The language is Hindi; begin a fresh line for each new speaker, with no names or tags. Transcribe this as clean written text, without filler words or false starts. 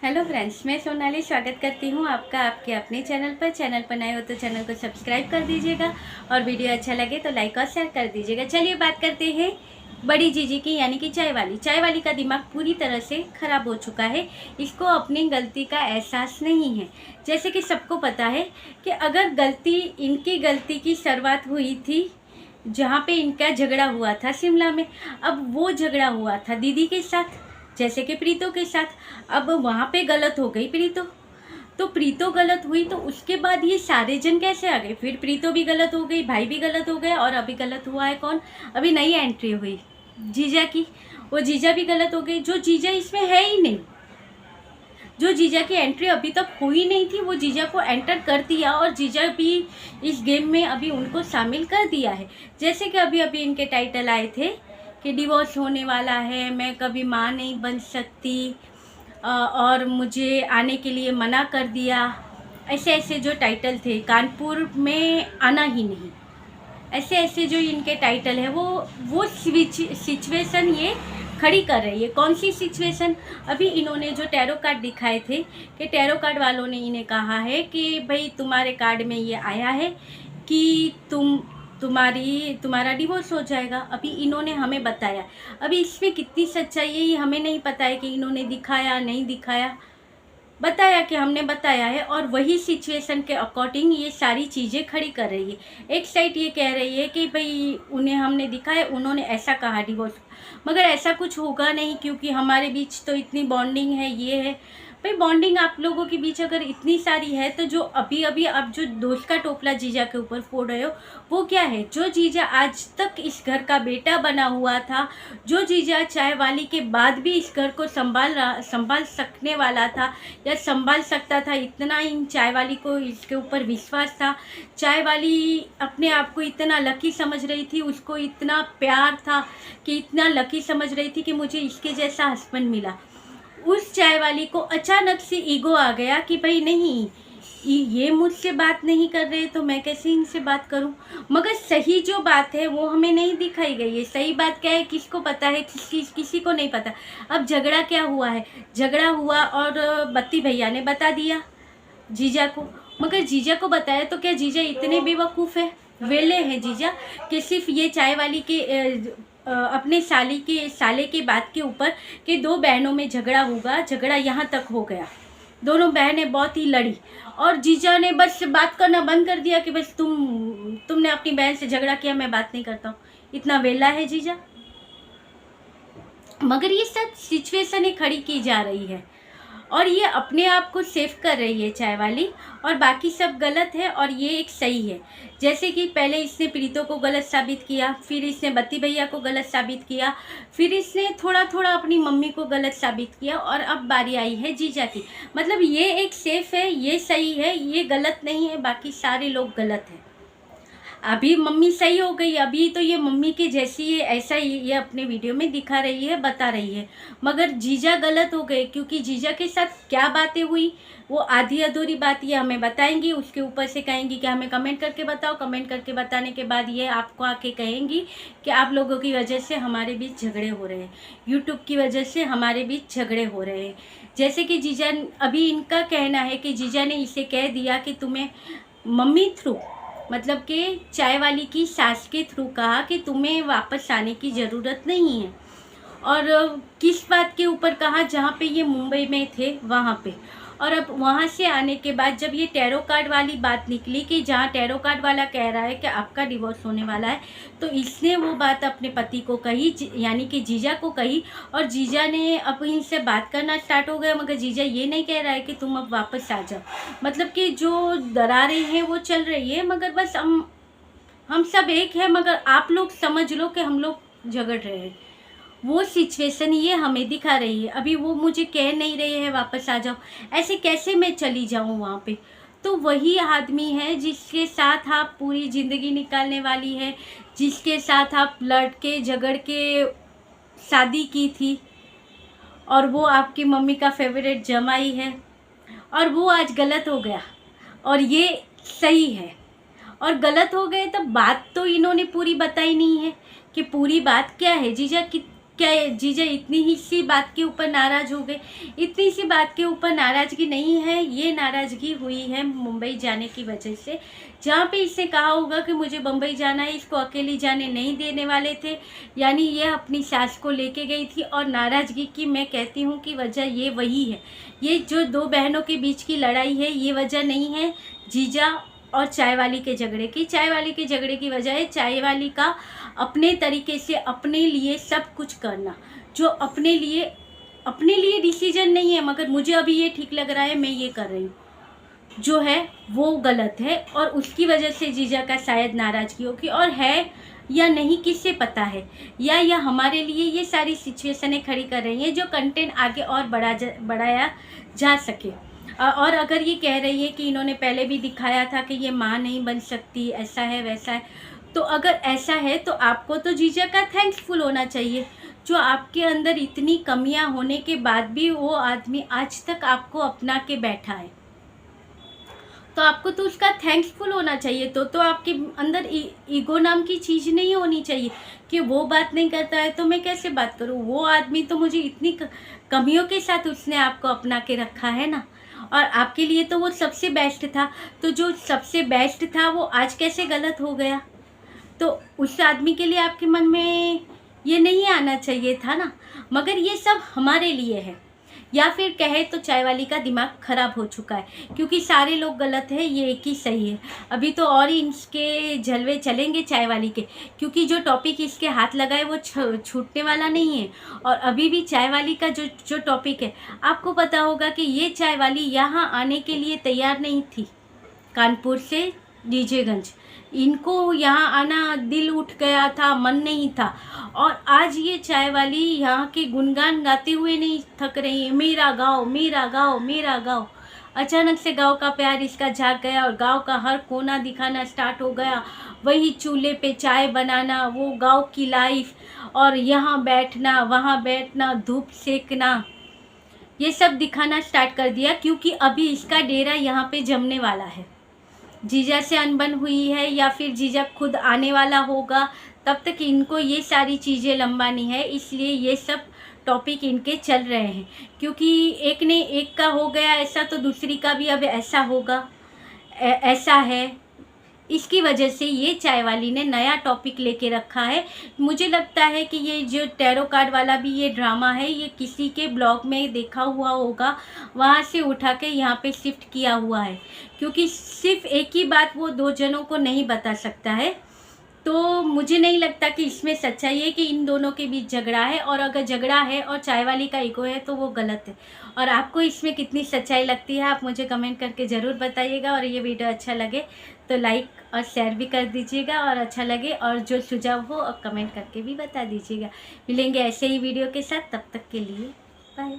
हेलो फ्रेंड्स, मैं सोनाली स्वागत करती हूँ आपका आपके अपने चैनल पर नए हो तो चैनल को सब्सक्राइब कर दीजिएगा और वीडियो अच्छा लगे तो लाइक और शेयर कर दीजिएगा। चलिए बात करते हैं बड़ी जीजी की, यानी कि चाय वाली का दिमाग पूरी तरह से ख़राब हो चुका है। इसको अपनी गलती का एहसास नहीं है। जैसे कि सबको पता है कि अगर इनकी गलती की शुरुआत हुई थी जहाँ पे इनका झगड़ा हुआ था शिमला में। अब वो झगड़ा हुआ था दीदी के साथ, जैसे कि प्रीतो के साथ। अब वहाँ पे गलत हो गई प्रीतो गलत हुई तो उसके बाद ये सारे जन कैसे आ गए? फिर प्रीतो भी गलत हो गई, भाई भी गलत हो गए, और अभी गलत हुआ है कौन? अभी नई एंट्री हुई जीजा की, वो जीजा भी गलत हो गई। जो जीजा इसमें है ही नहीं, जो जीजा की एंट्री अभी तक हुई नहीं थी, वो जीजा को एंटर कर दिया और जीजा भी इस गेम में अभी उनको शामिल कर दिया है। जैसे कि अभी अभी इनके टाइटल आए थे कि डिवोर्स होने वाला है, मैं कभी माँ नहीं बन सकती, और मुझे आने के लिए मना कर दिया। ऐसे ऐसे जो टाइटल थे, कानपुर में आना ही नहीं, ऐसे ऐसे जो इनके टाइटल है वो सिचुएशन ये खड़ी कर रही है। कौन सी सिचुएशन? अभी इन्होंने जो टैरो कार्ड दिखाए थे कि टैरो कार्ड वालों ने इन्हें कहा है कि भाई तुम्हारे कार्ड में ये आया है कि तुम्हारा डिवोर्स हो जाएगा। अभी इन्होंने हमें बताया, अभी इसमें कितनी सच्चाई है ये हमें नहीं पता है कि इन्होंने दिखाया नहीं दिखाया। बताया कि हमने बताया है, और वही सिचुएशन के अकॉर्डिंग ये सारी चीज़ें खड़ी कर रही है। एक साइड ये कह रही है कि भाई उन्हें हमने दिखाया, उन्होंने ऐसा कहा डिवोर्स, मगर ऐसा कुछ होगा नहीं क्योंकि हमारे बीच तो इतनी बॉन्डिंग है, ये है। भाई बॉन्डिंग आप लोगों के बीच अगर इतनी सारी है तो जो अभी अभी आप जो दोस्त का टोपला जीजा के ऊपर फोड़ रहे हो वो क्या है? जो जीजा आज तक इस घर का बेटा बना हुआ था, जो जीजा चाय वाली के बाद भी इस घर को संभाल सकने वाला था या संभाल सकता था, इतना इन चाय वाली को इसके ऊपर विश्वास था। चाय वाली अपने आप को इतना लकी समझ रही थी, उसको इतना प्यार था कि इतना लकी समझ रही थी कि मुझे इसके जैसा हस्बैंड मिला। उस चाय वाली को अचानक से ईगो आ गया कि भाई नहीं, ये मुझसे बात नहीं कर रहे तो मैं कैसे इनसे बात करूं। मगर सही जो बात है वो हमें नहीं दिखाई गई है। सही बात क्या है किसको पता है? किसी को नहीं पता। अब झगड़ा क्या हुआ है? झगड़ा हुआ और बत्ती भैया ने बता दिया जीजा को। मगर जीजा को बताया तो क्या जीजा इतने बेवकूफ़ है, वेले हैं जीजा कि सिर्फ ये चाय वाली के अपने साले के बात के ऊपर कि दो बहनों में झगड़ा होगा, झगड़ा यहाँ तक हो गया। दोनों बहनें बहुत ही लड़ी और जीजा ने बस बात करना बंद कर दिया कि बस तुमने अपनी बहन से झगड़ा किया, मैं बात नहीं करता हूँ। इतना वेला है जीजा। मगर ये सब सिचुएशन खड़ी की जा रही है और ये अपने आप को सेव कर रही है चाय वाली, और बाकी सब गलत है और ये एक सही है। जैसे कि पहले इसने प्रीतो को गलत साबित किया, फिर इसने बत्ती भैया को गलत साबित किया, फिर इसने थोड़ा थोड़ा अपनी मम्मी को गलत साबित किया, और अब बारी आई है जीजा की। मतलब ये एक सेफ है, ये सही है, ये गलत नहीं है, बाकी सारे लोग गलत हैं। अभी मम्मी सही हो गई, अभी तो ये मम्मी के जैसी है, ऐसा ही ये अपने वीडियो में दिखा रही है, बता रही है। मगर जीजा गलत हो गए क्योंकि जीजा के साथ क्या बातें हुई वो आधी अधूरी बात ये हमें बताएंगी, उसके ऊपर से कहेंगी कि हमें कमेंट करके बताओ। कमेंट करके बताने के बाद ये आपको आके कहेंगी कि आप लोगों की वजह से हमारे बीच झगड़े हो रहे हैं, यूट्यूब की वजह से हमारे बीच झगड़े हो रहे हैं। जैसे कि जीजा, अभी इनका कहना है कि जीजा ने इसे कह दिया कि तुम्हें मम्मी थ्रू, मतलब कि चाय वाली की सास के थ्रू कहा कि तुम्हें वापस आने की ज़रूरत नहीं है। और किस बात के ऊपर कहा? जहाँ पे ये मुंबई में थे वहाँ पे। और अब वहाँ से आने के बाद जब ये टैरो कार्ड वाली बात निकली कि जहाँ टैरो कार्ड वाला कह रहा है कि आपका डिवोर्स होने वाला है, तो इसने वो बात अपने पति को कही, यानी कि जीजा को कही, और जीजा ने अब इनसे बात करना स्टार्ट हो गया। मगर जीजा ये नहीं कह रहा है कि तुम अब वापस आ जाओ। मतलब कि जो दरारें हैं वो चल रही है, मगर बस हम सब एक है, मगर आप लोग समझ लो कि हम लोग झगड़ रहे हैं। वो सिचुएशन ये हमें दिखा रही है। अभी वो मुझे कह नहीं रहे हैं वापस आ जाओ, ऐसे कैसे मैं चली जाऊँ वहाँ पे? तो वही आदमी है जिसके साथ आप पूरी ज़िंदगी निकालने वाली है, जिसके साथ आप लड़ के झगड़ के शादी की थी, और वो आपकी मम्मी का फेवरेट जमाई है, और वो आज गलत हो गया और ये सही है। और गलत हो गए तो बात तो इन्होंने पूरी बताई नहीं है कि पूरी बात क्या है। जीजा क्या जीजा इतनी ही सी बात के ऊपर नाराज़ हो गए? इतनी सी बात के ऊपर नाराज़गी नहीं है, ये नाराज़गी हुई है मुंबई जाने की वजह से। जहाँ पे इसने कहा होगा कि मुझे बम्बई जाना है, इसको अकेली जाने नहीं देने वाले थे, यानी ये अपनी सास को लेके गई थी। और नाराज़गी की मैं कहती हूँ कि वजह ये वही है, ये जो दो बहनों के बीच की लड़ाई है, ये वजह नहीं है जीजा और चाय वाली के झगड़े की। चाय वाली के झगड़े की वजह है चाय वाली का अपने तरीके से अपने लिए सब कुछ करना, जो अपने लिए डिसीजन नहीं है, मगर मुझे अभी ये ठीक लग रहा है, मैं ये कर रही हूँ, जो है वो गलत है। और उसकी वजह से जीजा का शायद नाराज़गी होगी, और है या नहीं किससे पता है, या हमारे लिए ये सारी सिचुएशनें खड़ी कर रही हैं जो कंटेंट आगे और बढ़ाया जा सके। और अगर ये कह रही है कि इन्होंने पहले भी दिखाया था कि ये माँ नहीं बन सकती, ऐसा है वैसा है, तो अगर ऐसा है तो आपको तो जीजा का थैंक्सफुल होना चाहिए, जो आपके अंदर इतनी कमियां होने के बाद भी वो आदमी आज तक आपको अपना के बैठा है, तो आपको तो उसका थैंक्सफुल होना चाहिए। तो आपके अंदर ईगो नाम की चीज़ नहीं होनी चाहिए कि वो बात नहीं करता है तो मैं कैसे बात करूँ। वो आदमी तो मुझे इतनी कमियों के साथ उसने आपको अपना के रखा है ना, और आपके लिए तो वो सबसे बेस्ट था। तो जो सबसे बेस्ट था वो आज कैसे गलत हो गया? तो उस आदमी के लिए आपके मन में ये नहीं आना चाहिए था ना। मगर ये सब हमारे लिए है, या फिर कहे तो चाय वाली का दिमाग ख़राब हो चुका है, क्योंकि सारे लोग गलत है, ये एक ही सही है। अभी तो और ही इसके जलवे चलेंगे चाय वाली के, क्योंकि जो टॉपिक इसके हाथ लगा है वो छूटने वाला नहीं है। और अभी भी चाय वाली का जो टॉपिक है, आपको पता होगा कि ये चाय वाली यहाँ आने के लिए तैयार नहीं थी, कानपुर से डीजेगंज। इनको यहाँ आना दिल उठ गया था, मन नहीं था। और आज ये चाय वाली यहाँ के गुणगान गाते हुए नहीं थक रही है, मेरा गाँव मेरा गाँव मेरा गाँव। अचानक से गाँव का प्यार इसका जाग गया और गाँव का हर कोना दिखाना स्टार्ट हो गया। वही चूल्हे पे चाय बनाना, वो गाँव की लाइफ, और यहाँ बैठना वहाँ बैठना, धूप सेकना, ये सब दिखाना स्टार्ट कर दिया। क्योंकि अभी इसका डेरा यहाँ पे जमने वाला है। जीजा से अनबन हुई है या फिर जीजा खुद आने वाला होगा, तब तक इनको ये सारी चीज़ें लंबानी है, इसलिए ये सब टॉपिक इनके चल रहे हैं। क्योंकि एक ने एक का हो गया ऐसा, तो दूसरी का भी अब ऐसा होगा, ऐसा है। इसकी वजह से ये चाय वाली ने नया टॉपिक लेके रखा है। मुझे लगता है कि ये जो टैरो कार्ड वाला भी ये ड्रामा है, ये किसी के ब्लॉग में देखा हुआ होगा, वहाँ से उठा के यहाँ पे शिफ्ट किया हुआ है। क्योंकि सिर्फ एक ही बात वो दो जनों को नहीं बता सकता है। तो मुझे नहीं लगता कि इसमें सच्चाई है कि इन दोनों के बीच झगड़ा है, और अगर झगड़ा है और चाय वाली का ईगो है तो वो गलत है। और आपको इसमें कितनी सच्चाई लगती है आप मुझे कमेंट करके ज़रूर बताइएगा। और ये वीडियो अच्छा लगे तो लाइक और शेयर भी कर दीजिएगा, और अच्छा लगे और जो सुझाव हो और कमेंट करके भी बता दीजिएगा। मिलेंगे ऐसे ही वीडियो के साथ, तब तक के लिए बाय।